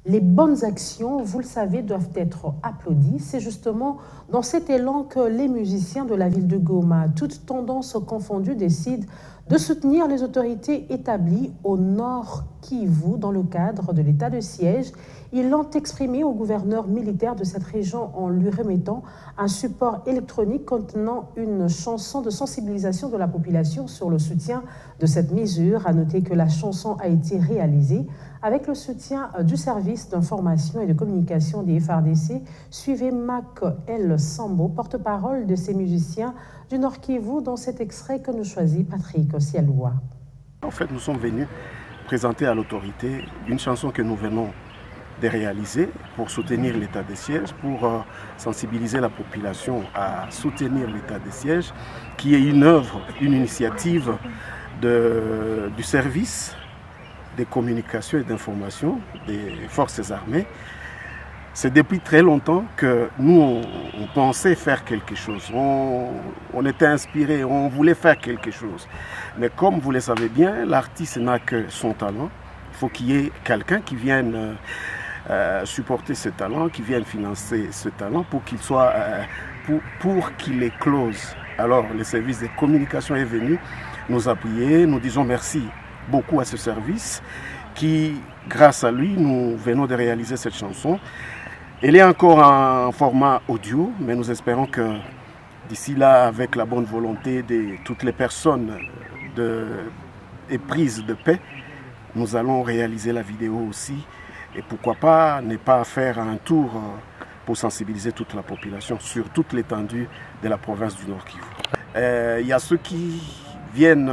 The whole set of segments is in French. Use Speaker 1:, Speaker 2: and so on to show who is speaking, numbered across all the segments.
Speaker 1: Les bonnes actions, vous le savez, doivent être applaudies. C'est justement dans cet élan que les musiciens de la ville de Goma, toutes tendances confondues, décident de soutenir les autorités établies au Nord Kivu dans le cadre de l'état de siège. Ils l'ont exprimé au gouverneur militaire de cette région en lui remettant un support électronique contenant une chanson de sensibilisation de la population sur le soutien de cette mesure. À noter que la chanson a été réalisée avec le soutien du service d'information et de communication des FARDC. Suivez Mac El Sambo, porte-parole de ces musiciens du Nord Kivu, dans cet extrait que nous choisit Patrick Osialoua.
Speaker 2: En fait, nous sommes venus présenter à l'autorité une chanson que nous venons de réaliser pour soutenir l'état de siège, pour sensibiliser la population à soutenir l'état de siège, qui est une œuvre, une initiative du service des communications et d'information des forces armées. C'est depuis très longtemps que nous, on pensait faire quelque chose. On était inspiré, on voulait faire quelque chose. Mais comme vous le savez bien, l'artiste n'a que son talent. Il faut qu'il y ait quelqu'un qui vienne supporter ce talent, qui vienne financer ce talent pour qu'il soit, pour qu'il éclose. Alors, le service de communication est venu nous appuyer. Nous disons merci beaucoup à ce service qui, grâce à lui, nous venons de réaliser cette chanson. Elle est encore en format audio, mais nous espérons que d'ici là, avec la bonne volonté de toutes les personnes éprises de paix, nous allons réaliser la vidéo aussi. Et pourquoi pas ne pas faire un tour pour sensibiliser toute la population sur toute l'étendue de la province du Nord Kivu. Il y a ceux qui viennent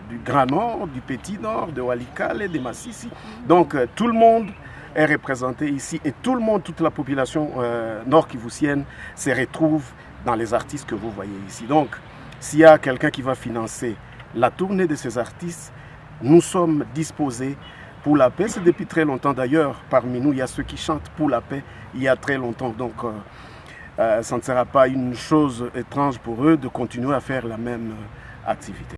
Speaker 2: du Grand Nord, du Petit Nord, de Walikale, de Massissi. Donc tout le monde est représenté ici et tout le monde, toute la population nord-kivusienne se retrouve dans les artistes que vous voyez ici. Donc s'il y a quelqu'un qui va financer la tournée de ces artistes, nous sommes disposés pour la paix. C'est depuis très longtemps d'ailleurs. Parmi nous, il y a ceux qui chantent pour la paix il y a très longtemps. Donc ça ne sera pas une chose étrange pour eux de continuer à faire la même activité.